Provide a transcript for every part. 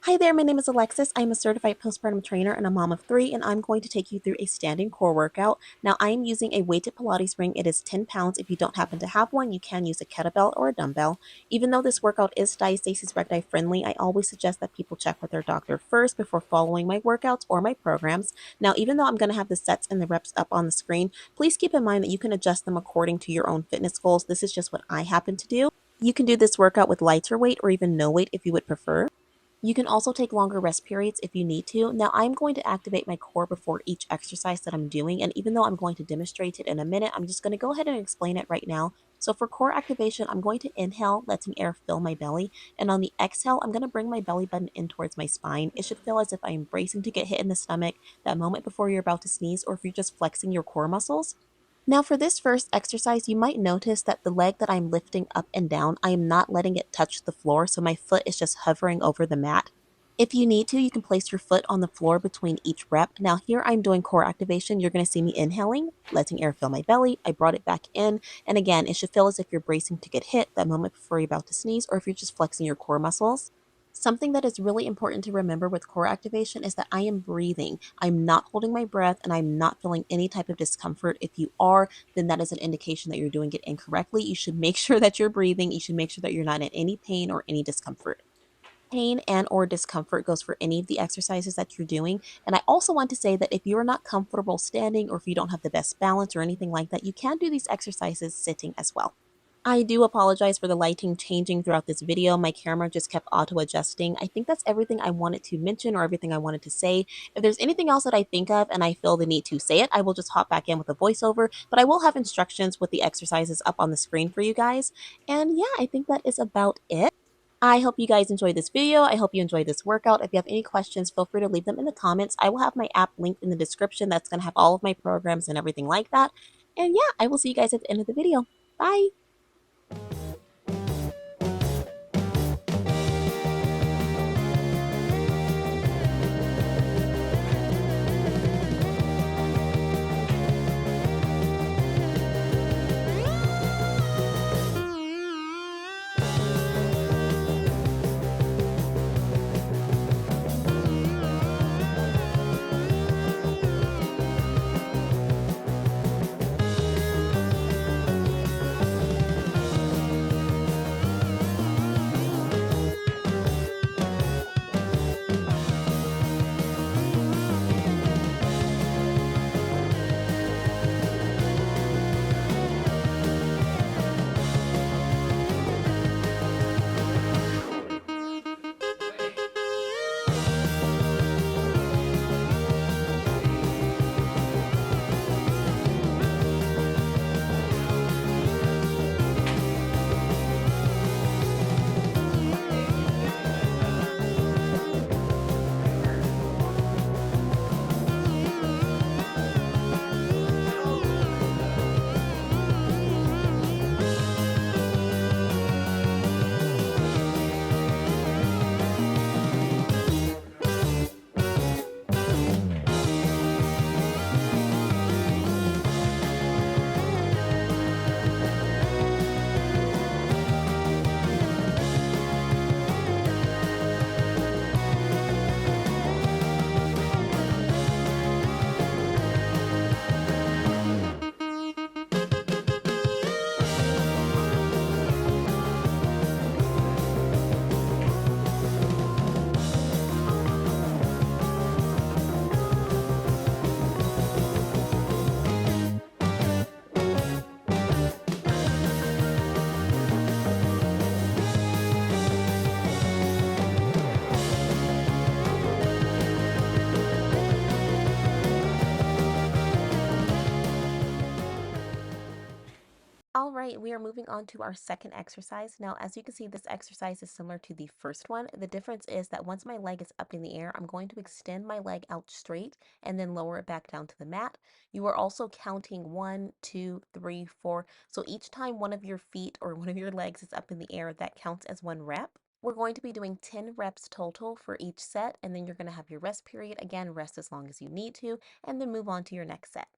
Hi there, my name is Alexis. I'm a certified postpartum trainer and a mom of 3, and I'm going to take you through a standing core workout. Now, I am using a weighted Pilates ring. It is 10 pounds. If you don't happen to have one, you can use a kettlebell or a dumbbell. Even though this workout is Diastasis Recti friendly, I always suggest that people check with their doctor first before following my workouts or my programs. Now, even though I'm going to have the sets and the reps up on the screen, please keep in mind that you can adjust them according to your own fitness goals. This is just what I happen to do. You can do this workout with lighter weight or even no weight if you would prefer. You can also take longer rest periods if you need to. Now, I'm going to activate my core before each exercise that I'm doing, and even though I'm going to demonstrate it in a minute, I'm just going to go ahead and explain it right now. So for core activation, I'm going to inhale, letting air fill my belly, and on the exhale, I'm going to bring my belly button in towards my spine. It should feel as if I'm bracing to get hit in the stomach that moment before you're about to sneeze, or if you're just flexing your core muscles. Now for this first exercise, you might notice that the leg that I'm lifting up and down, I am not letting it touch the floor, so my foot is just hovering over the mat. If you need to, you can place your foot on the floor between each rep. Now here I'm doing core activation. You're going to see me inhaling, letting air fill my belly. I brought it back in. And again, it should feel as if you're bracing to get hit that moment before you're about to sneeze, or if you're just flexing your core muscles. Something that is really important to remember with core activation is that I am breathing. I'm not holding my breath and I'm not feeling any type of discomfort. If you are, then that is an indication that you're doing it incorrectly. You should make sure that you're breathing. You should make sure that you're not in any pain or any discomfort. Pain and or discomfort goes for any of the exercises that you're doing. And I also want to say that if you are not comfortable standing or if you don't have the best balance or anything like that, you can do these exercises sitting as well. I do apologize for the lighting changing throughout this video. My camera just kept auto adjusting. I think that's everything I wanted to mention or everything I wanted to say. If there's anything else that I think of and I feel the need to say it, I will just hop back in with a voiceover, but I will have instructions with the exercises up on the screen for you guys. And yeah, I think that is about it. I hope you guys enjoyed this video. I hope you enjoyed this workout. If you have any questions, feel free to leave them in the comments. I will have my app linked in the description. That's going to have all of my programs and everything like that. And yeah, I will see you guys at the end of the video. Bye! All right, we are moving on to our second exercise. Now, as you can see, this exercise is similar to the first one. The difference is that once my leg is up in the air, I'm going to extend my leg out straight and then lower it back down to the mat. You are also counting 1, 2, 3, 4. So each time one of your feet or one of your legs is up in the air, that counts as one rep. We're going to be doing 10 reps total for each set, and then you're going to have your rest period. Again, rest as long as you need to, and then move on to your next set.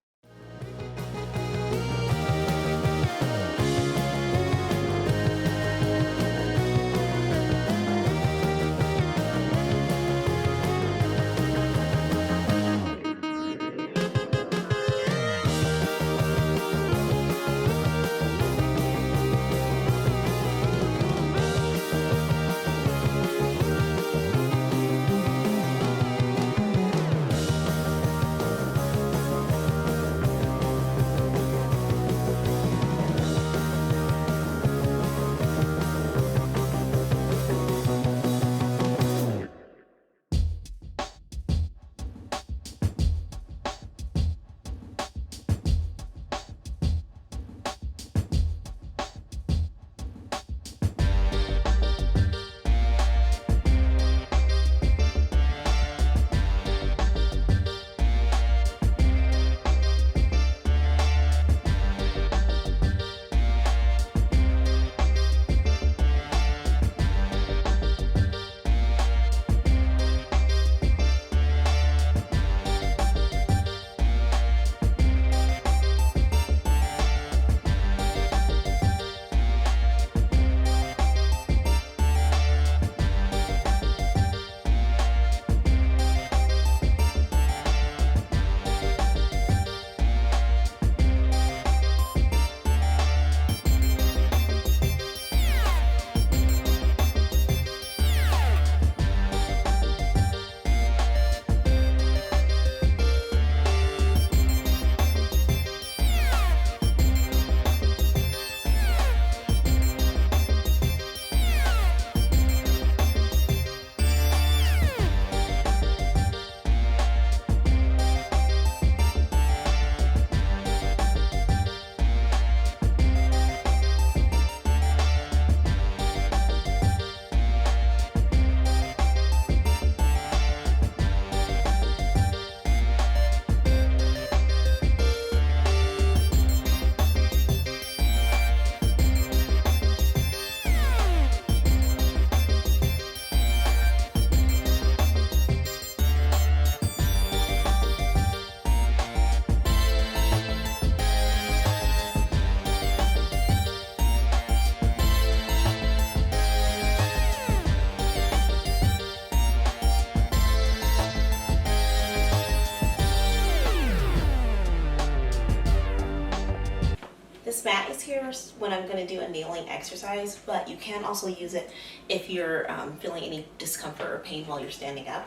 first when I'm going to do a kneeling exercise, but you can also use it if you're feeling any discomfort or pain while you're standing up.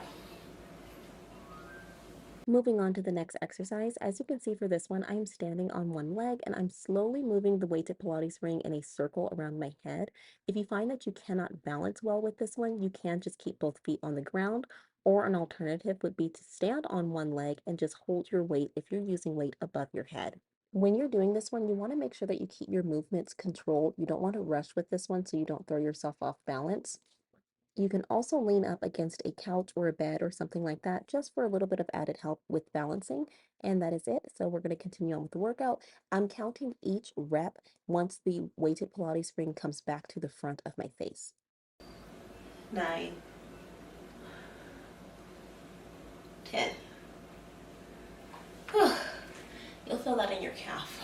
Moving on to the next exercise, as you can see for this one, I am standing on one leg and I'm slowly moving the weighted Pilates ring in a circle around my head. If you find that you cannot balance well with this one, you can just keep both feet on the ground, or an alternative would be to stand on one leg and just hold your weight if you're using weight above your head. When you're doing this one, you want to make sure that you keep your movements controlled. You don't want to rush with this one so you don't throw yourself off balance. You can also lean up against a couch or a bed or something like that just for a little bit of added help with balancing. And that is it. So we're going to continue on with the workout. I'm counting each rep once the weighted Pilates ring comes back to the front of my face. 9, 10. You'll feel that in your calf.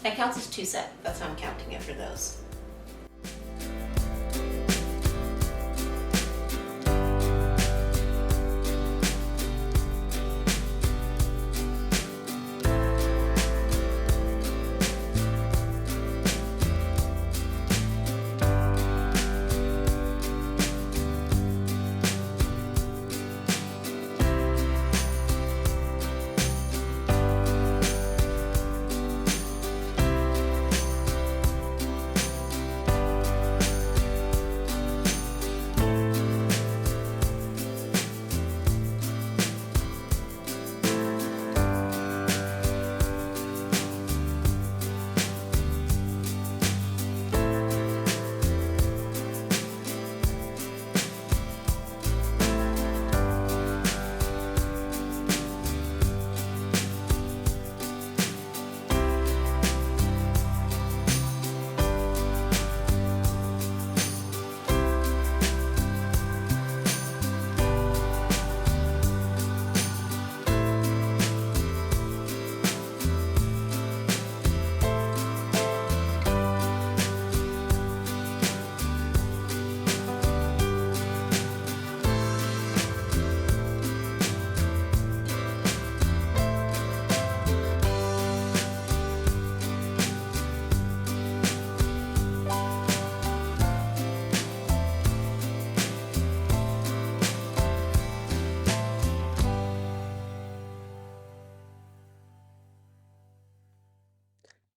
That counts as 2 sets. That's how I'm counting it for those.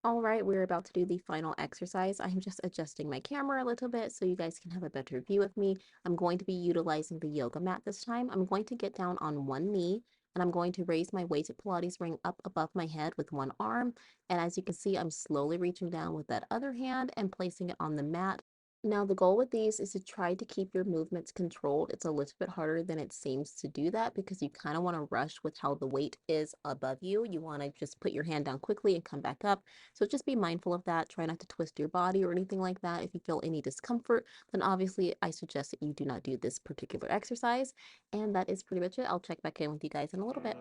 All right, we're about to do the final exercise. I'm just adjusting my camera a little bit so you guys can have a better view of me. I'm going to be utilizing the yoga mat this time. I'm going to get down on one knee and I'm going to raise my weighted Pilates ring up above my head with one arm. And as you can see, I'm slowly reaching down with that other hand and placing it on the mat. Now, the goal with these is to try to keep your movements controlled. It's a little bit harder than it seems to do that because you kind of want to rush with how the weight is above you. You want to just put your hand down quickly and come back up. So just be mindful of that. Try not to twist your body or anything like that. If you feel any discomfort, then obviously I suggest that you do not do this particular exercise. And that is pretty much it. I'll check back in with you guys in a little bit.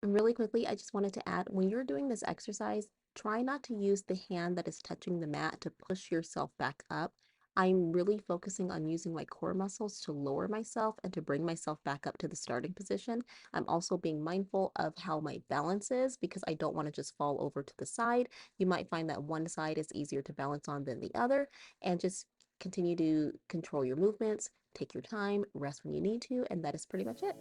Really quickly, I just wanted to add, when you're doing this exercise, try not to use the hand that is touching the mat to push yourself back up. I'm really focusing on using my core muscles to lower myself and to bring myself back up to the starting position. I'm also being mindful of how my balance is because I don't want to just fall over to the side. You might find that one side is easier to balance on than the other, and just continue to control your movements, take your time, rest when you need to, and that is pretty much it.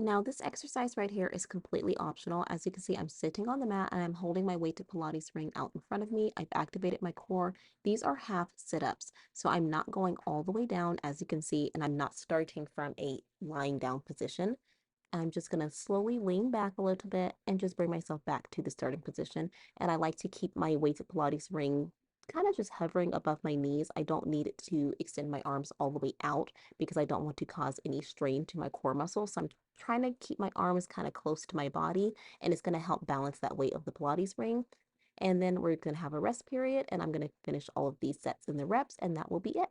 Now, this exercise right here is completely optional. As you can see, I'm sitting on the mat and I'm holding my weighted Pilates ring out in front of me. I've activated my core. These are half sit-ups, so I'm not going all the way down, as you can see, and I'm not starting from a lying down position. I'm just going to slowly lean back a little bit and just bring myself back to the starting position. And I like to keep my weighted Pilates ring kind of just hovering above my knees. I don't need it to extend my arms all the way out because I don't want to cause any strain to my core muscles. So I'm trying to keep my arms kind of close to my body, and it's going to help balance that weight of the Pilates ring. And then we're going to have a rest period, and I'm going to finish all of these sets in the reps, and that will be it.